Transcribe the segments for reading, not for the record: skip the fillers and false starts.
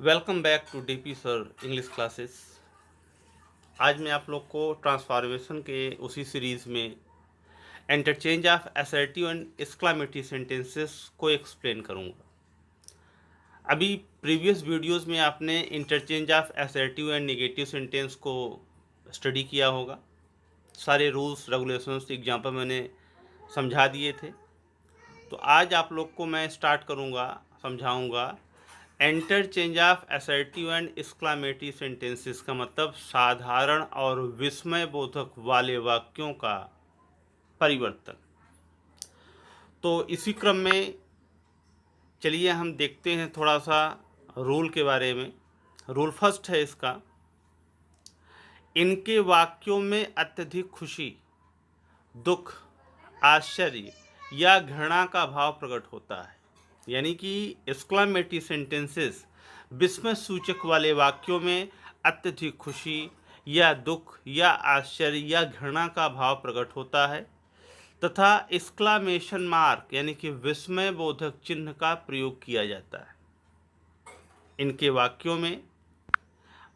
Welcome back to DP sir English classes. आज मैं आप लोग को ट्रांसफॉर्मेशन के उसी सीरीज़ में interchange of assertive and exclamatory sentences को एक्सप्लेन करूंगा। अभी प्रीवियस वीडियोस में आपने interchange of assertive and negative sentence को स्टडी किया होगा। सारे रूल्स रेगुलेशंस एग्जाम्पल मैंने समझा दिए थे। तो आज आप लोग को मैं स्टार्ट करूंगा, समझाऊंगा interchange of assertive and exclamatory sentences का मतलब साधारण और विस्मय बोधक वाले वाक्यों का परिवर्तन। तो इसी क्रम में चलिए हम देखते हैं थोड़ा सा रूल के बारे में। रूल फर्स्ट है इसका, इनके वाक्यों में अत्यधिक खुशी, दुख, आश्चर्य या घृणा का भाव प्रकट होता है। यानी कि एक्सक्लेमेटरी सेंटेंसेस विस्मय सूचक वाले वाक्यों में अत्यधिक खुशी या दुख या आश्चर्य या घृणा का भाव प्रकट होता है तथा एक्सक्लेमेशन मार्क यानी कि विस्मय बोधक चिन्ह का प्रयोग किया जाता है। इनके वाक्यों में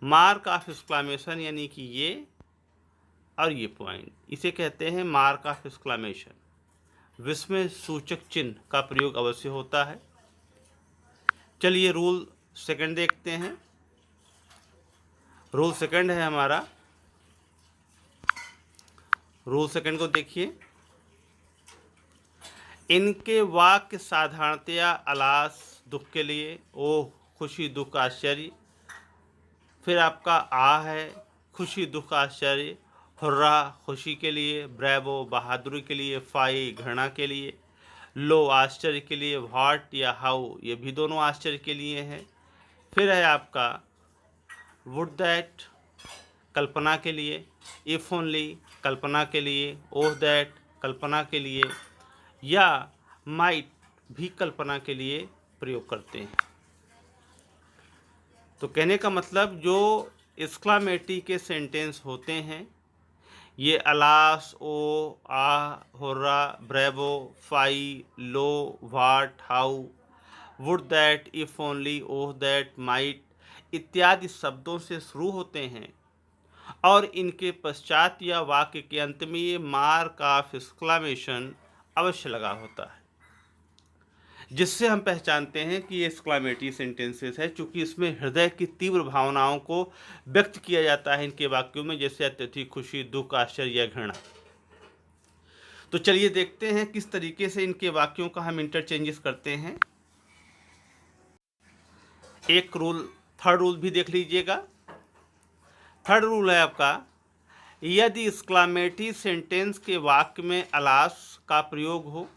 मार्क ऑफ एक्सक्लेमेशन यानी कि ये और ये पॉइंट, इसे कहते हैं मार्क ऑफ एक्सक्लेमेशन, विस्मय सूचक चिन्ह का प्रयोग अवश्य होता है। चलिए रूल सेकंड देखते हैं। रूल सेकंड है हमारा, रूल सेकंड को देखिए। इनके वाक्य साधारणतया अलास दुख के लिए, ओह खुशी दुख आश्चर्य, फिर आपका आ है खुशी दुख आश्चर्य, हुर्रा खुशी के लिए, ब्रेवो बहादुरी के लिए, फाई घृणा के लिए, लो आश्चर्य के लिए, व्हाट या हाउ ये भी दोनों आश्चर्य के लिए हैं। फिर है आपका वुड दैट कल्पना के लिए, इफ़ ओनली कल्पना के लिए, ओह दैट कल्पना के लिए या माइट भी कल्पना के लिए प्रयोग करते हैं। तो कहने का मतलब जो एक्सक्लेमेटरी के सेंटेंस होते हैं ये alas, O, ah, hurrah, bravo, fie, lo, what, how, would that, if only, oh that, might इत्यादि शब्दों से शुरू होते हैं और इनके पश्चात या वाक्य के अंत में ये मार्क ऑफ एक्सक्लेमेशन अवश्य लगा होता है, जिससे हम पहचानते हैं कि ये एक्सक्लेमेटरी सेंटेंसेस है, क्योंकि इसमें हृदय की तीव्र भावनाओं को व्यक्त किया जाता है इनके वाक्यों में, जैसे अत्यधिक खुशी, दुख, आश्चर्य या घृणा। तो चलिए देखते हैं किस तरीके से इनके वाक्यों का हम इंटरचेंजेस करते हैं। एक रूल, थर्ड रूल भी देख लीजिएगा। थर्ड रूल है आपका, यदि एक्सक्लेमेटरी सेंटेंस के वाक्य में अलास का प्रयोग हो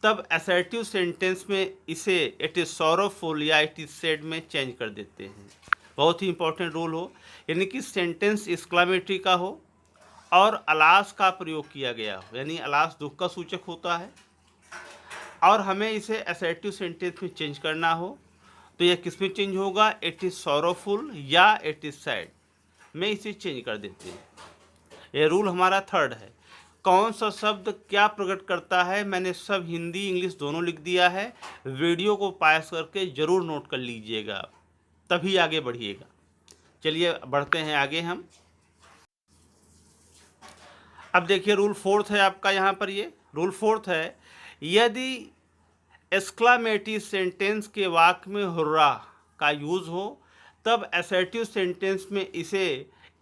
तब असर्टिव सेंटेंस में इसे इट इज़ सॉरोफुल या इट इज़ सैड में चेंज कर देते हैं। बहुत ही इंपॉर्टेंट रूल हो, यानी कि सेंटेंस एक्सक्लेमेटरी का हो और अलास का प्रयोग किया गया हो, यानी अलास दुख का सूचक होता है और हमें इसे असर्टिव सेंटेंस में चेंज करना हो तो यह किस में चेंज होगा, इट इज़ सॉरोफुल या इट इज़ सैड में इसे चेंज कर देते हैं। यह रूल हमारा थर्ड है। कौन सा शब्द क्या प्रकट करता है मैंने सब हिंदी इंग्लिश दोनों लिख दिया है, वीडियो को पास करके ज़रूर नोट कर लीजिएगा, तभी आगे बढ़िएगा। चलिए बढ़ते हैं आगे हम। अब देखिए रूल फोर्थ है आपका, यहाँ पर ये रूल फोर्थ है, यदि एक्सक्लेमेटरी सेंटेंस के वाक्य में हुर्रा का यूज़ हो तब असर्टिव सेंटेंस में इसे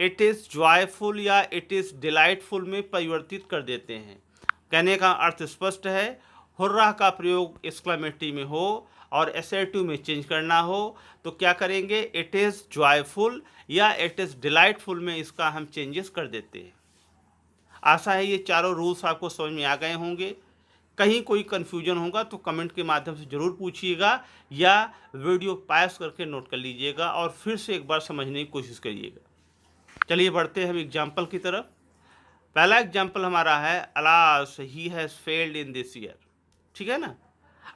इट इज़ जॉयफुल या इट इज़ डिलाइटफुल में परिवर्तित कर देते हैं। कहने का अर्थ स्पष्ट है, हुर्रा का प्रयोग एक्सक्लेमेटरी में हो और असर्टिव में चेंज करना हो तो क्या करेंगे, इट इज़ जॉयफुल या इट इज़ डिलाइटफुल में इसका हम चेंजेस कर देते हैं। आशा है ये चारों रूल्स आपको समझ में आ गए होंगे। कहीं कोई कन्फ्यूजन होगा तो कमेंट के माध्यम से ज़रूर पूछिएगा या वीडियो पॉज करके नोट कर लीजिएगा और फिर से एक बार समझने की कोशिश करिएगा। चलिए बढ़ते हैं हम एग्जाम्पल की तरफ। पहला एग्जाम्पल हमारा है alas he has failed in this year. ठीक है ना।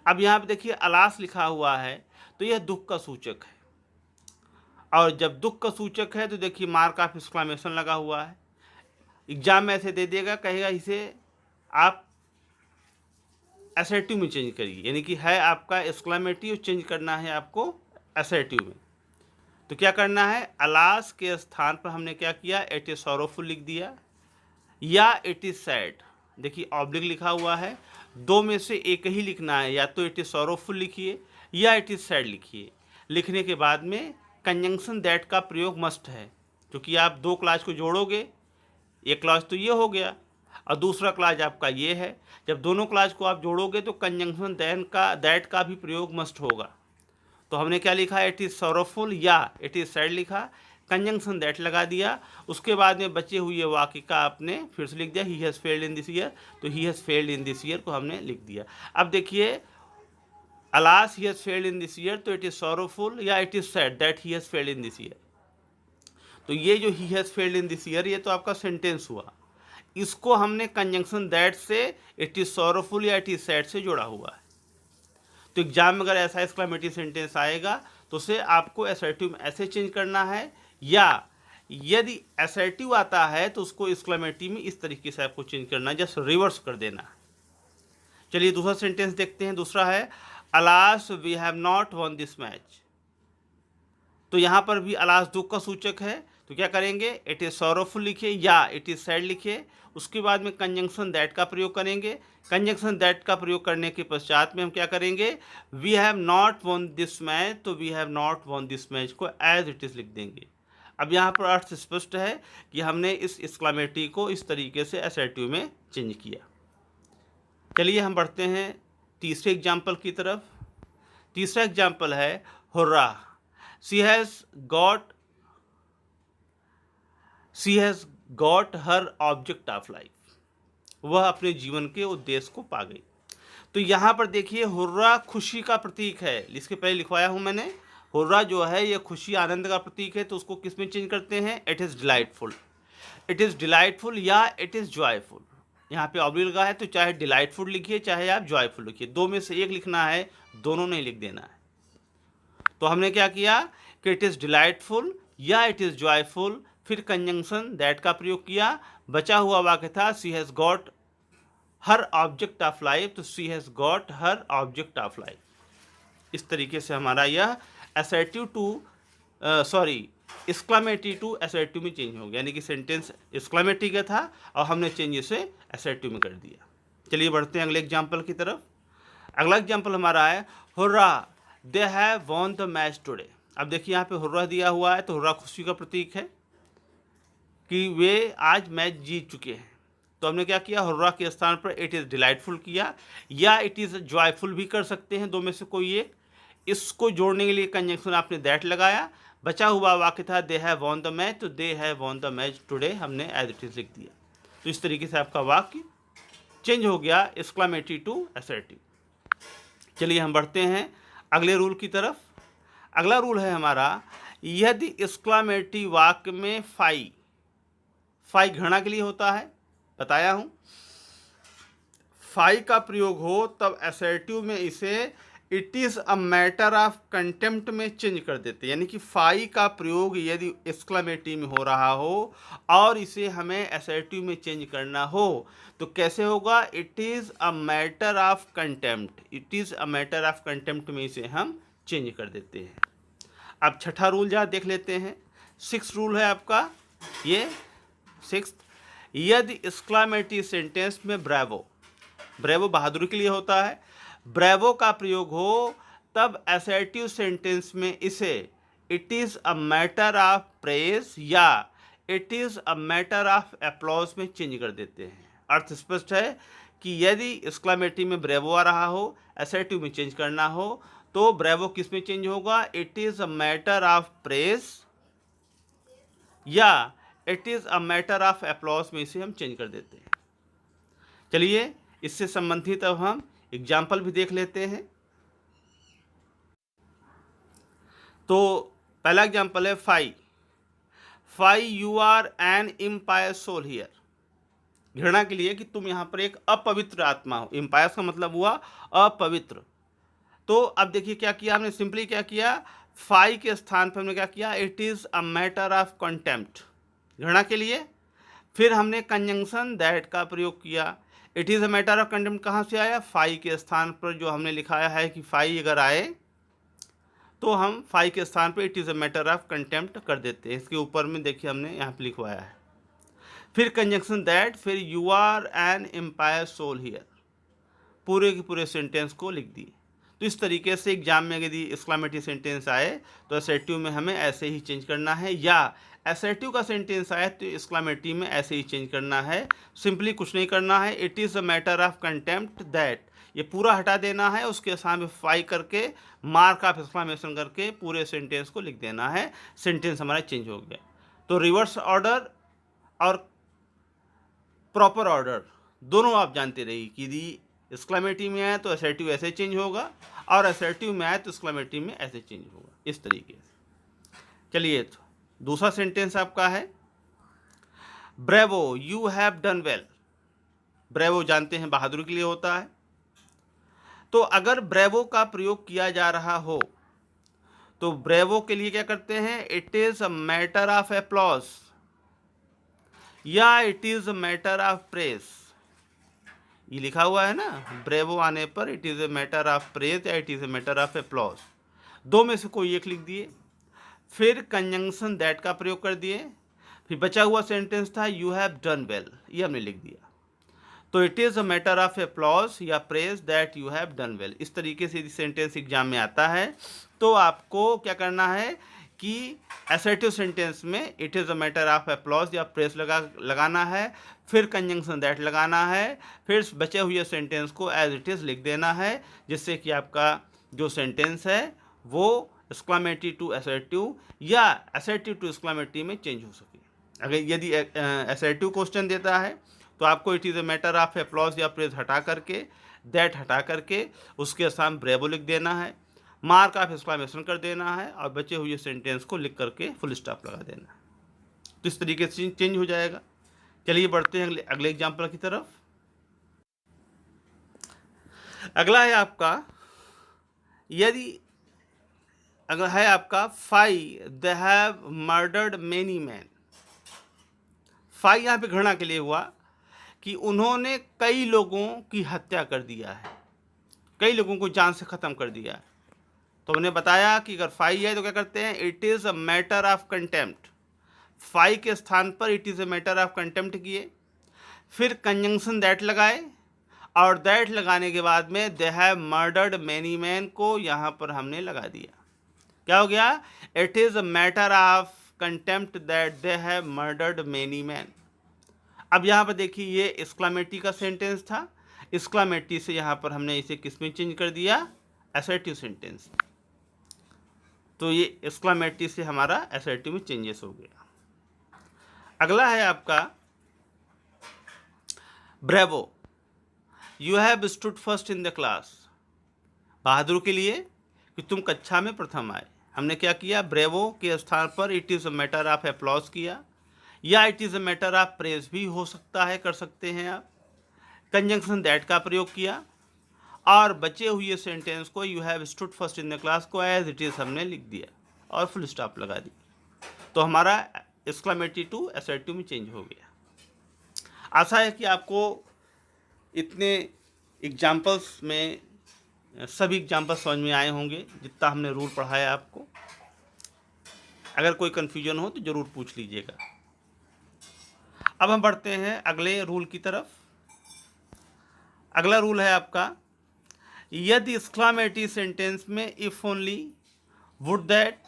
अब यहाँ पे देखिए अलास लिखा हुआ है तो यह दुख का सूचक है और जब दुख का सूचक है तो देखिए मार्क ऑफ एक्सक्लेमेशन लगा हुआ है। एग्जाम में ऐसे दे देगा, कहेगा इसे आप असर्टिव में चेंज करिए, यानी कि है आपका एक्सक्लेमेटरी और चेंज करना है आपको एसर्टिव में। तो क्या करना है, अलास के स्थान पर हमने क्या किया, इट इज सॉरोफुल लिख दिया या इट इज सैड। देखिए ऑब्लिक लिखा हुआ है, दो में से एक ही लिखना है, या तो इट इज सॉरोफुल लिखिए या इट इज सैड लिखिए। लिखने के बाद में कंजंक्शन दैट का प्रयोग मस्ट है, क्योंकि आप दो क्लास को जोड़ोगे, एक क्लास तो ये हो गया और दूसरा क्लास आपका ये है। जब दोनों क्लास को आप जोड़ोगे तो कंजंक्शन दैट का भी प्रयोग मस्ट होगा। तो हमने क्या लिखा, इट इज़ सॉरोफुल या इट इज़ सैड लिखा, कंजंक्शन दैट लगा दिया, उसके बाद में बचे हुए वाक्य का आपने फिर से लिख दिया, he has failed in this year, तो he has failed in this year को हमने लिख दिया। अब देखिए alas he has failed in this year, तो इट इज़ सॉरोफुल या it is sad that he has failed in this year. तो ये जो he has failed in this year, ये तो आपका सेंटेंस हुआ, इसको हमने कंजंक्शन दैट से इट इज़ सॉरोफुल या इट इज़ सैड से जोड़ा हुआ है। तो एग्जाम में अगर ऐसा एक्सक्लेमेटरी सेंटेंस आएगा तो उसे आपको असर्टिव में ऐसे चेंज करना है, या यदि असर्टिव आता है तो उसको एक्सक्लेमेटरी में इस तरीके से आपको चेंज करना है, जस्ट रिवर्स कर देना। चलिए दूसरा सेंटेंस देखते हैं। दूसरा है alas we have not won this match. तो यहाँ पर भी अलास दुख का सूचक है, तो क्या करेंगे, इट इज़ सॉरोफुल लिखिए या इट इज़ सैड लिखिए, उसके बाद में कंजंक्शन दैट का प्रयोग करेंगे। कंजंक्शन दैट का प्रयोग करने के पश्चात में हम क्या करेंगे, we have not won this match, तो we have not won this match को एज इट इज़ लिख देंगे। अब यहाँ पर अर्थ स्पष्ट है कि हमने इस एक्सक्लेमेटरी को इस तरीके से असर्टिव में चेंज किया। चलिए हम बढ़ते हैं तीसरे एग्जाम्पल की तरफ। तीसरा एग्जाम्पल है hurrah, she has got her object of life, वह अपने जीवन के उद्देश्य को पा गई। तो यहाँ पर देखिए हुर्रा खुशी का प्रतीक है, इसके पहले लिखवाया हूँ मैंने, हुर्रा जो है ये खुशी आनंद का प्रतीक है, तो उसको किस में चेंज करते हैं, it is delightful. It is delightful या इट इज़ जॉयफुल, यहाँ पे ऑब्लिक लगा है तो चाहे डिलाइटफुल लिखिए चाहे आप जॉयफुल लिखिए, दो में से एक लिखना है, दोनों नहीं लिख देना है। तो हमने क्या किया कि इट इज़ डिलाइटफुल या इट इज़ जॉयफुल, फिर कंजंक्शन दैट का प्रयोग किया, बचा हुआ वाक्य था she has got her object of life, तो she has got her object of life. इस तरीके से हमारा यह assertive to exclamatory to assertive में चेंज हो गया, यानी कि सेंटेंस एक्सक्लेमेटरी का था और हमने चेंज इसे असर्टिव में कर दिया। चलिए बढ़ते हैं अगले एग्जाम्पल की तरफ। अगला एग्जाम्पल हमारा है hurrah they have won the match today. अब देखिए यहाँ पे हुर्रा दिया हुआ है, तो हुर्रा खुशी का प्रतीक है कि वे आज मैच जीत चुके हैं। तो हमने क्या किया, हुर्रा के स्थान पर इट इज़ डिलाइटफुल किया या इट इज़ जॉयफुल भी कर सकते हैं, दो में से कोई एक। इसको जोड़ने के लिए कंजंक्शन आपने दैट लगाया, बचा हुआ वाक्य था they have won the match, तो they have won the match today हमने एज इट इज़ लिख दिया। तो इस तरीके से आपका वाक्य चेंज हो गया एक्सक्लेमेटरी टू असर्टिव। चलिए हम बढ़ते हैं अगले रूल की तरफ। अगला रूल है हमारा, यदि एक्सक्लेमेटरी वाक्य में फाई घृणा के लिए होता है, बताया हूं, फाई का प्रयोग हो तब असर्टिव में इसे it is a matter of contempt में चेंज कर देते हैं। यानी कि फाई का प्रयोग यदि एक्सक्लेमेटरी में हो रहा हो और इसे हमें असर्टिव में चेंज करना हो तो कैसे होगा, it is a matter of contempt, it is a matter of contempt में इसे हम चेंज कर देते हैं। अब छठा रूल जहाँ देख लेते हैं, सिक्स रूल है आपका ये सिक्स, यदि एक्सक्लेमेटरी सेंटेंस में ब्रेवो बहादुरी के लिए होता है, ब्रेवो का प्रयोग हो तब असर्टिव सेंटेंस में इसे it is a matter of praise या it is a matter of applause में चेंज कर देते हैं। अर्थ स्पष्ट है कि यदि एक्सक्लेमेटरी में ब्रेवो आ रहा हो, असर्टिव में चेंज करना हो, तो ब्रेवो किस में चेंज होगा, it is a matter of praise या it is a matter of applause में इसे हम चेंज कर देते हैं। चलिए इससे संबंधित अब हम एग्जाम्पल भी देख लेते हैं। तो पहला एग्जाम्पल है fie you are an impious soul here, घृणा के लिए कि तुम यहाँ पर एक अपवित्र आत्मा हो। इम्पायस का मतलब हुआ अपवित्र। तो अब देखिए क्या किया हमने, सिंपली क्या किया, फाई के स्थान पर हमने क्या किया, it is a matter of contempt, घृणा के लिए। फिर हमने कंजंक्शन दैट का प्रयोग किया। It is a matter of contempt कहाँ से आया, फाई के स्थान पर जो हमने लिखाया है कि फाई अगर आए तो हम फाई के स्थान पे it is a matter of contempt कर देते हैं। इसके ऊपर में देखिए हमने यहाँ पे लिखवाया है। फिर कंजंक्शन दैट, फिर you are an empire soul here, पूरे के पूरे सेंटेंस को लिख दिए। तो इस तरीके से एग्जाम में यदि एक्सक्लेमेटरी सेंटेंस आए तो असर्टिव में हमें ऐसे ही चेंज करना है, या असर्टिव का सेंटेंस आए तो एक्सक्लेमेटरी में ऐसे ही चेंज करना है। सिंपली कुछ नहीं करना है, it is a matter of contempt that, ये पूरा हटा देना है, उसके सामने फाई करके मार्क ऑफ एक्सक्लेमेशन करके पूरे सेंटेंस को लिख देना है। सेंटेंस हमारा चेंज हो गया। तो रिवर्स ऑर्डर और प्रॉपर ऑर्डर दोनों आप जानते रहिए कि यदि एक्सक्लेमेटरी में आए तो असर्टिव ऐसे चेंज होगा, और असर्टिव में आए तो एक्सक्लेमेटरी में ऐसे चेंज होगा, इस तरीके से। चलिए, तो दूसरा सेंटेंस आपका है, bravo you have done well. Bravo जानते हैं बहादुर के लिए होता है। तो अगर ब्रेवो का प्रयोग किया जा रहा हो तो ब्रेवो के लिए क्या करते हैं, it is a matter of applause या it is a matter of praise. ये लिखा हुआ है ना, ब्रेवो आने पर it is a matter of praise या it is a matter of applause, दो में से कोई एक लिख दिए। फिर कंजंक्शन दैट का प्रयोग कर दिए। फिर बचा हुआ सेंटेंस था यू हैव डन वेल, ये हमने लिख दिया। तो it is a matter of applause या praise that you have done well. इस तरीके से यदि सेंटेंस एग्जाम में आता है तो आपको क्या करना है कि असर्टिव सेंटेंस में it is a matter of applause या प्रेज लगाना है, फिर कंजंक्शन दैट लगाना है, फिर बचे हुए सेंटेंस को एज इट इज़ लिख देना है, जिससे कि आपका जो सेंटेंस है वो एक्सक्लेमेटरी टू असर्टिव या असर्टिव टू एक्सक्लेमेटरी में चेंज हो सके। अगर यदि असर्टिव क्वेश्चन देता है तो आपको it is a matter of applause या प्रेज हटा करके, दैट हटा करके उसके साथ ब्रेवो लिख देना है, मार्क ऑफ एक्सक्लेमेशन कर देना है, और बचे हुए सेंटेंस को लिख करके फुल स्टॉप लगा देना है। तो इस तरीके से चेंज हो जाएगा। चलिए बढ़ते हैं अगले एग्जाम्पल की तरफ। अगला है आपका, यदि अगर है आपका fie they have murdered many man. Fie यहाँ पे घृणा के लिए हुआ कि उन्होंने कई लोगों की हत्या कर दिया है, कई लोगों को जान से ख़त्म कर दिया है। तो उन्हें बताया कि अगर फाई है तो क्या करते हैं, it is a matter of contempt. Fie के स्थान पर it is a matter of contempt किए, फिर कंजंक्शन दैट लगाए, और दैट लगाने के बाद में दे हैव मर्डर्ड मैनी मैन को यहाँ पर हमने लगा दिया। क्या हो गया, it is a matter of contempt that they have murdered many man. अब यहाँ पर देखिए ये एक्सक्लेमेटरी का सेंटेंस था, एक्सक्लेमेटरी से यहाँ पर हमने इसे किस में चेंज कर दिया, असर्टिव सेंटेंस। तो ये एक्सक्लेमेटरी से हमारा असर्टिव में चेंजेस हो गया। अगला है आपका bravo you have stood first in the class. बहादुर के लिए कि तुम कक्षा में प्रथम आए। हमने क्या किया, ब्रेवो के स्थान पर it is a matter of applause किया, या it is a matter of praise भी हो सकता है, कर सकते हैं आप। कंजंक्शन दैट का प्रयोग किया, और बचे हुए सेंटेंस को you have stood first in the class को एज इट इज़ हमने लिख दिया और फुल स्टॉप लगा दी। तो हमारा एक्सक्लेमेटरी टू असर्टिव में चेंज हो गया। आशा है कि आपको इतने एग्जाम्पल्स में सभी एग्जाम्पल समझ में आए होंगे जितना हमने रूल पढ़ाया आपको। अगर कोई कन्फ्यूजन हो तो ज़रूर पूछ लीजिएगा। अब हम बढ़ते हैं अगले रूल की तरफ। अगला रूल है आपका, यदि एक्सक्लेमेटरी सेंटेंस में if only, would that,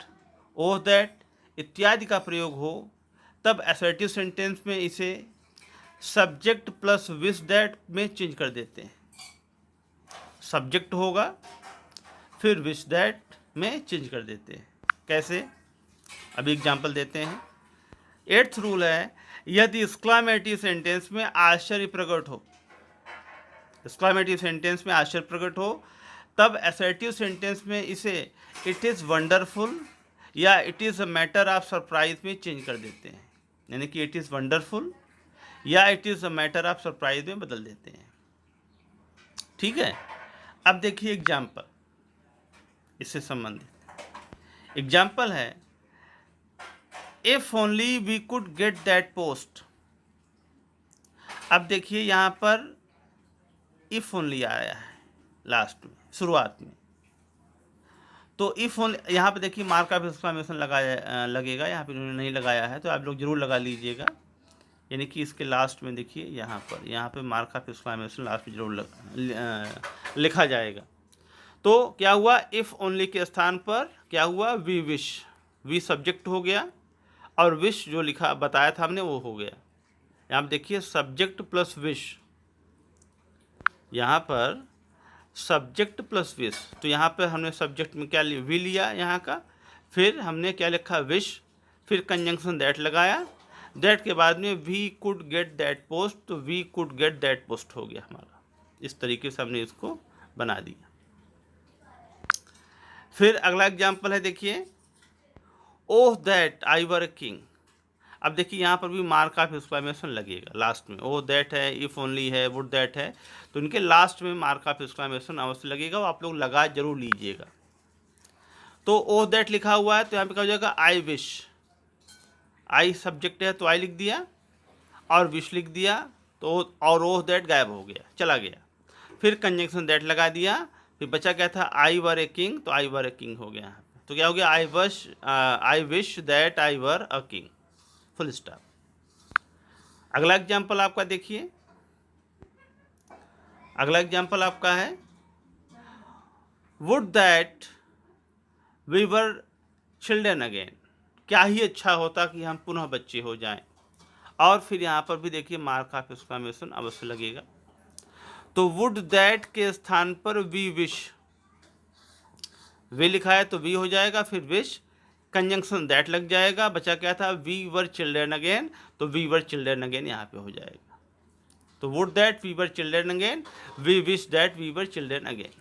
oh that इत्यादि का प्रयोग हो तब असर्टिव सेंटेंस में इसे सब्जेक्ट प्लस विश दैट में चेंज कर देते हैं। सब्जेक्ट होगा फिर विश दैट में चेंज कर देते हैं। कैसे, अभी एग्जाम्पल देते हैं। 8th रूल है, यदि एक्सक्लेमेटरी सेंटेंस में आश्चर्य प्रकट हो, एक्सक्लेमेटरी सेंटेंस में आश्चर्य प्रकट हो तब असर्टिव सेंटेंस में इसे इट इज़ वंडरफुल या it is a matter of surprise में चेंज कर देते हैं। यानी कि इट इज़ वंडरफुल या it is a matter of surprise में बदल देते हैं। ठीक है, अब देखिए एग्जाम्पल इससे संबंधित। एग्जाम्पल है, if only we could get that post. अब देखिए यहाँ पर इफ ओनली आया है लास्ट में, शुरुआत में। तो इफ़ ओनली यहाँ पे देखिए मार्क ऑफ एक्सक्लेमेशन लगाया लगेगा, यहाँ पे उन्होंने नहीं लगाया है तो आप लोग ज़रूर लगा लीजिएगा। यानी कि इसके लास्ट में देखिए यहाँ पे मार्क ऑफ एक्सक्लेमेशन लास्ट में जरूर लिखा जाएगा। तो क्या हुआ, इफ़ ओनली के स्थान पर क्या हुआ, वी विश, वी सब्जेक्ट हो गया और विश जो लिखा बताया था हमने वो हो गया। यहाँ पे देखिए सब्जेक्ट प्लस विश, यहाँ पर सब्जेक्ट प्लस विश, तो यहाँ पर हमने सब्जेक्ट में क्या लिया, वी लिया यहाँ का, फिर हमने क्या लिखा, विश, फिर कंजंक्शन दैट लगाया, दैट के बाद में we could get that post, तो we could get that post हो गया हमारा। इस तरीके से हमने इसको बना दिया। फिर अगला एग्जाम्पल है देखिए, oh that I were a king. अब देखिए यहाँ पर भी मार्क ऑफ एक्सक्लेमेशन लगेगा लास्ट में, ओह दैट है, इफ़ ओनली है, वुड दैट है, तो इनके लास्ट में मार्क ऑफ एक्सक्लेमेशन अवश्य लगेगा, वो आप लोग लगा जरूर लीजिएगा। तो ओह दैट लिखा हुआ है तो यहाँ पे क्या हो जाएगा, आई विश, आई सब्जेक्ट है तो आई लिख दिया और विश लिख दिया, तो और ओह दैट गायब हो गया, चला गया। फिर कंजंक्शन दैट लगा दिया, फिर बचा क्या था, आई वर ए किंग, तो आई वर ए किंग हो गया। तो क्या हो गया, I wish that I were a king, full stop. अगला एग्जाम्पल आपका देखिए, अगला एग्जाम्पल आपका है, would that we were children again, क्या ही अच्छा होता कि हम पुनः बच्चे हो जाएं। और फिर यहाँ पर भी देखिए मार्क ऑफ एक्सक्लेमेशन अवश्य लगेगा। तो वुड दैट के स्थान पर वी विश, वे लिखा है तो वी हो जाएगा, फिर विश, कंजंक्शन दैट लग जाएगा, बचा क्या था, वी वर चिल्ड्रन अगेन, तो वी वर चिल्ड्रन अगेन यहाँ पे हो जाएगा। तो would that we were children again, we wish that we were children again,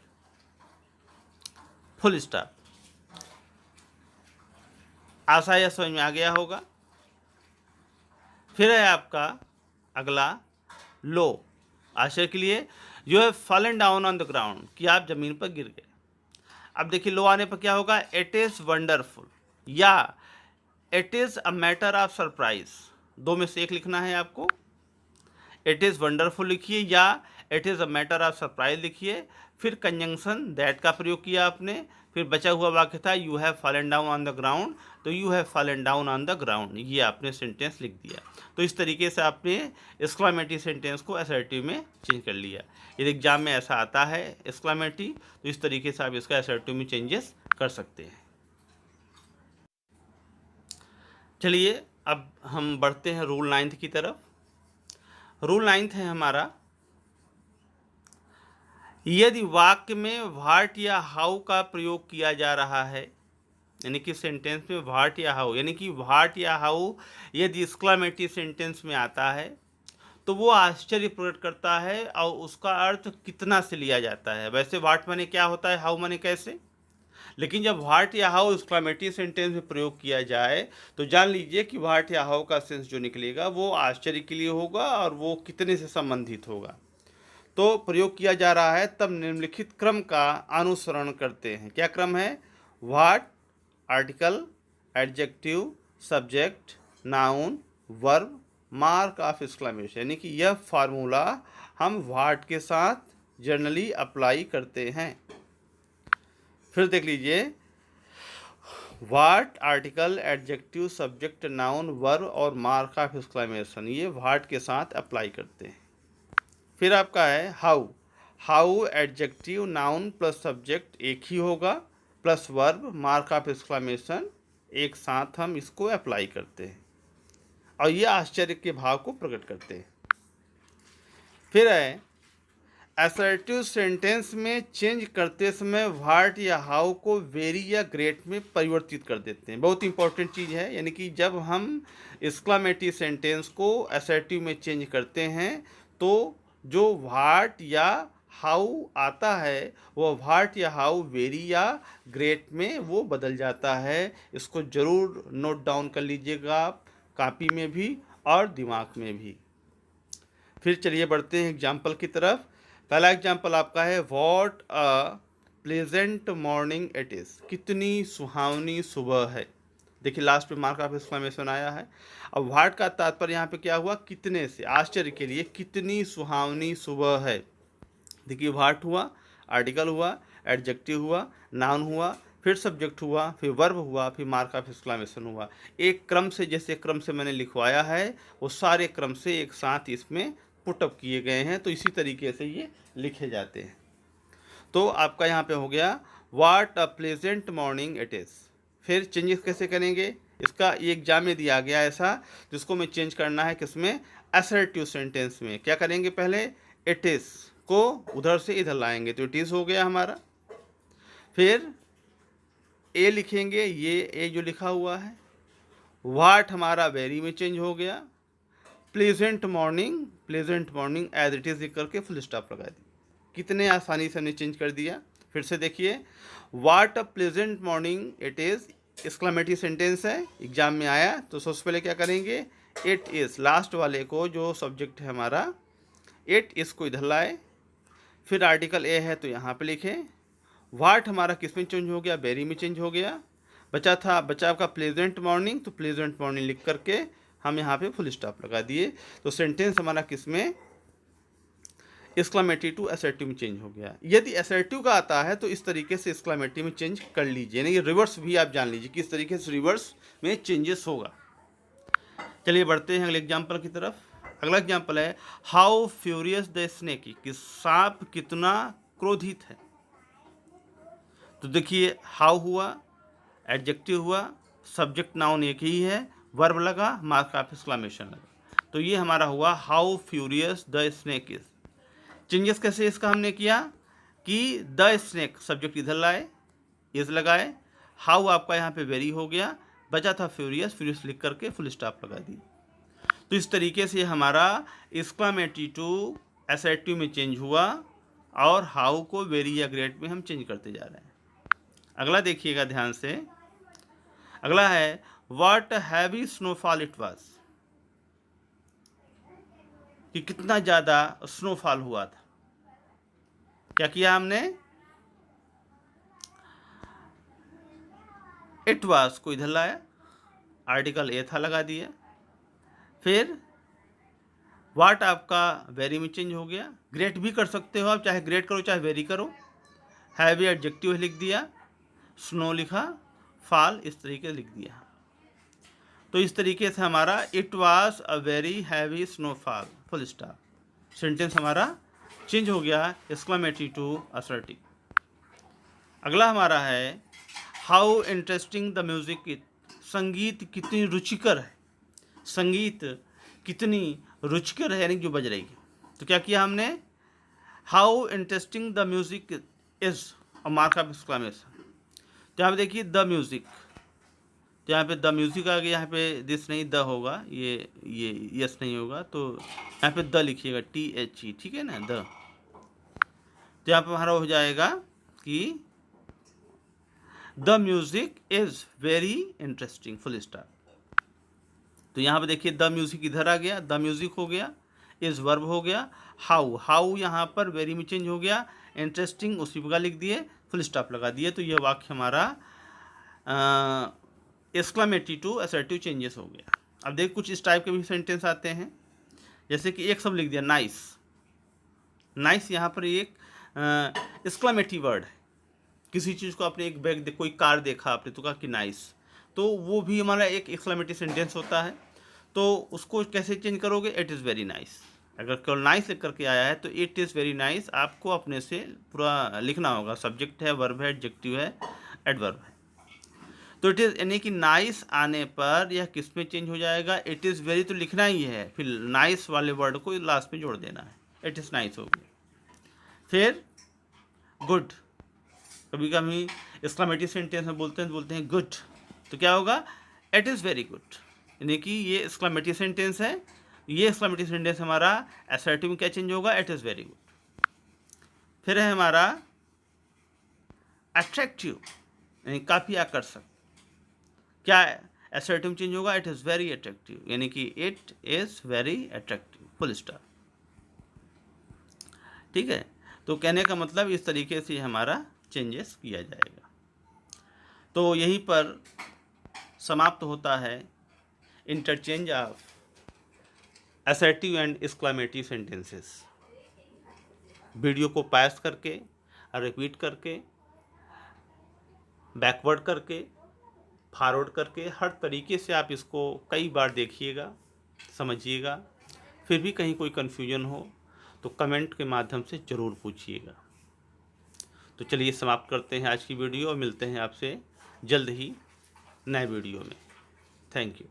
full stop. आशा या समझ में आ गया होगा। फिर है आपका अगला लो, आशय के लिए, you have fallen down on the ground, कि आप जमीन पर गिर गए। अब देखिए लो आने पर क्या होगा, इट इज़ वंडरफुल या it is a matter of surprise, दो में से एक लिखना है आपको। इट इज़ वंडरफुल लिखिए या it is a matter of surprise लिखिए, फिर कंजंक्शन दैट का प्रयोग किया आपने, फिर बचा हुआ वाक्य था you have fallen down on the ground, तो you have fallen down on the ground, ये आपने सेंटेंस लिख दिया। तो इस तरीके से आपने एक्सक्लेमेटरी सेंटेंस को असर्टिव में चेंज कर लिया। यदि एग्जाम में ऐसा आता है एक्सक्लेमेटरी, तो इस तरीके से आप इसका असर्टिव में चेंजेस कर सकते हैं। चलिए अब हम बढ़ते हैं रूल 9 की तरफ। रूल 9 है हमारा, यदि वाक्य में व्हाट या हाउ का प्रयोग किया जा रहा है, यानी कि सेंटेंस में व्हाट या हाउ, यानी कि व्हाट या हाउ यदि एक्सक्लेमेटरी सेंटेंस में आता है तो वो आश्चर्य प्रकट करता है और उसका अर्थ कितना से लिया जाता है। वैसे व्हाट माने क्या होता है, हाउ माने कैसे, लेकिन जब व्हाट या हाउ एक्सक्लेमेटरी सेंटेंस में प्रयोग किया जाए तो जान लीजिए कि व्हाट या हाउ का सेंस जो निकलेगा वो आश्चर्य के लिए होगा और वो कितने से संबंधित होगा। तो प्रयोग किया जा रहा है तब निम्नलिखित क्रम का अनुसरण करते हैं। क्या क्रम है, what, article, adjective, subject, noun, verb, mark of exclamation, यानी कि यह फार्मूला हम व्हाट के साथ जनरली अप्लाई करते हैं। फिर देख लीजिए, what, article, adjective, subject, noun, verb और मार्क ऑफ एक्सक्लेमेशन, ये व्हाट के साथ अप्लाई करते हैं। फिर आपका है how, how adjective, noun plus subject एक ही होगा, plus verb, mark of exclamation, एक साथ हम इसको अप्लाई करते हैं और ये आश्चर्य के भाव को प्रकट करते हैं। फिर है असर्टिव सेंटेंस में चेंज करते समय व्हाट या हाउ को वेरी या ग्रेट में परिवर्तित कर देते हैं। बहुत इंपॉर्टेंट चीज़ है, यानी कि जब हम एक्सक्लेमेटरी सेंटेंस को असर्टिव में चेंज करते हैं तो जो व्हाट या हाउ आता है वो व्हाट या हाउ वेरी या ग्रेट में वो बदल जाता है। इसको ज़रूर नोट डाउन कर लीजिएगा आप, कॉपी में भी और दिमाग में भी। फिर चलिए बढ़ते हैं एग्जाम्पल की तरफ। पहला एग्जाम्पल आपका है, what a pleasant morning it is, कितनी सुहावनी सुबह है। देखिए लास्ट में मार्क ऑफ एक्सक्लेमेशन आया है। अब व्हाट का तात्पर्य यहाँ पे क्या हुआ, कितने से, आश्चर्य के लिए, कितनी सुहावनी सुबह है। देखिए व्हाट हुआ, आर्टिकल हुआ, एडजेक्टिव हुआ, नाउन हुआ, फिर सब्जेक्ट हुआ, फिर वर्ब हुआ, फिर मार्क ऑफ एक्सक्लेमेशन हुआ। एक क्रम से, जैसे क्रम से मैंने लिखवाया है वो सारे क्रम से एक साथ इसमें पुटअप किए गए हैं, तो इसी तरीके से ये लिखे जाते हैं। तो आपका यहाँ पे हो गया what a pleasant morning it is. फिर चेंजेस कैसे करेंगे, इसका ये एग्जाम में दिया गया ऐसा, जिसको मैं चेंज करना है किसमें, असर्टिव सेंटेंस में। क्या करेंगे, पहले इट इज़ को उधर से इधर लाएंगे, तो इट इज़ हो गया हमारा। फिर ए लिखेंगे, ये ए जो लिखा हुआ है। व्हाट हमारा वेरी में चेंज हो गया। Pleasant morning as it is लिख करके फुल स्टॉप लगा दी। कितने आसानी से हमने चेंज कर दिया। फिर से देखिए, what a pleasant morning it is exclamatory sentence है, एग्जाम में आया, तो सबसे पहले क्या करेंगे, इट इज़ लास्ट वाले को जो सब्जेक्ट है हमारा, इट इज़ को इधर लाए। फिर आर्टिकल ए है तो यहाँ पे लिखें। व्हाट हमारा किस में चेंज हो गया, वेरी में चेंज हो गया। बचा आपका प्लेजेंट मॉर्निंग, तो प्लेजेंट मॉर्निंग लिख करके हम यहाँ पे फुल स्टॉप लगा दिए। तो सेंटेंस हमारा किस में, एक्सक्लेमेटरी टू असर्टिव में चेंज हो गया। यदि असर्टिव का आता है तो इस तरीके से एक्सक्लेमेटरी में चेंज कर लीजिए, नहीं रिवर्स भी आप जान लीजिए किस तरीके से रिवर्स में चेंजेस होगा। चलिए बढ़ते हैं अगले एग्जाम्पल की तरफ। अगला एग्जाम्पल है हाउ फ्यूरियस द स्नेक, कि सांप कितना क्रोधित है। तो देखिए, हाउ हुआ, एडजेक्टिव हुआ, सब्जेक्ट नाउन एक ही है, वर्ब लगा, मार्क ऑफ एक्सक्लेमेशन लगा। तो ये हमारा हुआ how furious the snake is. Changes कैसे इसका हमने किया कि द स्नेक सब्जेक्ट इधर लाए, इज लगाए। हाउ आपका यहाँ पे वेरी हो गया, बचा था फ्यूरियस लिख करके फुल स्टॉप लगा दी। तो इस तरीके से हमारा एक्सक्लेमेटरी टू असर्टिव में चेंज हुआ और हाउ को वेरी या ग्रेट में हम चेंज करते जा रहे हैं। अगला देखिएगा ध्यान से। अगला है what heavy snowfall it was, कि कितना ज़्यादा स्नोफॉल हुआ था। क्या किया हमने, इट वाज को इधर लाया, आर्टिकल ए था लगा दिया। फिर व्हाट आपका वेरी में चेंज हो गया, ग्रेट भी कर सकते हो आप, चाहे ग्रेट करो चाहे वेरी करो। हैवी एडजेक्टिव लिख दिया, स्नो लिखा, फॉल इस तरीके से लिख दिया। तो इस तरीके से हमारा it was a very heavy snowfall full stop, sentence हमारा चेंज हो गया एक्सक्लेमेटरी टू असर्टिव। अगला हमारा है हाउ इंटरेस्टिंग द म्यूजिक, संगीत कितनी रुचिकर है। संगीत कितनी रुचिकर है, यानी जो बज रही है। तो क्या किया हमने, how interesting the music is और मार्क ऑफ एक्सक्लेमेशन। तो यहाँ पे देखिए द म्यूजिक, तो यहाँ पे द म्यूजिक आ गया, यहाँ पे दिस नहीं द होगा, ये यस नहीं होगा, तो यहाँ पे द लिखिएगा THE, ठीक है ना, द। तो यहाँ पे हमारा हो जाएगा कि the music is very interesting full stop. तो यहाँ पे देखिए द म्यूजिक इधर आ गया, द म्यूजिक हो गया, इज वर्ब हो गया। हाउ यहाँ पर वेरी में चेंज हो गया, इंटरेस्टिंग उसी जगह लिख दिए, फुल स्टॉप लगा दिए। तो यह वाक्य हमारा एक्सक्लेमेटरी टू असर्टिव चेंजेस हो गया। अब देख कुछ इस टाइप के भी सेंटेंस आते हैं, जैसे कि एक सब लिख दिया नाइस। नाइस यहाँ पर एक एक्सक्लेमेटरी वर्ड है। किसी चीज़ को आपने एक बैग, कोई कार देखा आपने तो कहा कि नाइस, तो वो भी हमारा एक एक्सक्लेमेटरी सेंटेंस होता है। तो उसको कैसे चेंज करोगे, इट इज़ वेरी नाइस। अगर केवल नाइस लिख करके आया है तो इट इज़ वेरी नाइस आपको अपने से पूरा लिखना होगा। सब्जेक्ट है, वर्ब है, एडजेक्टिव है, एडवर्ब है। तो इट इज़ यानी कि नाइस आने पर यह किस में चेंज हो जाएगा, इट इज़ वेरी तो लिखना ही है, फिर नाइस वाले वर्ड को लास्ट में जोड़ देना है, इट इज़ नाइस हो गया। फिर गुड, कभी कभी एक्सक्लेमेटरी सेंटेंस में बोलते हैं गुड, तो क्या होगा, इट इज़ वेरी गुड, यानी कि ये एक्सक्लेमेटरी सेंटेंस है। ये एक्सक्लेमेटरी सेंटेंस हमारा असर्टिव में क्या चेंज होगा, इट इज़ वेरी गुड। फिर है हमारा अट्रैक्टिव, यानी काफ़ी आकर्षक। क्या असर्टिव में चेंज होगा, इट इज़ वेरी अट्रैक्टिव, यानी कि it is very attractive full stop. ठीक है, तो कहने का मतलब इस तरीके से हमारा चेंजेस किया जाएगा। तो यहीं पर समाप्त होता है interchange of assertive and exclamatory sentences. Video को पॉज करके और रिपीट करके बैकवर्ड करके, फॉरवर्ड करके, हर तरीके से आप इसको कई बार देखिएगा, समझिएगा। फिर भी कहीं कोई कन्फ्यूजन हो तो कमेंट के माध्यम से ज़रूर पूछिएगा। तो चलिए समाप्त करते हैं आज की वीडियो और मिलते हैं आपसे जल्द ही नए वीडियो में। Thank you.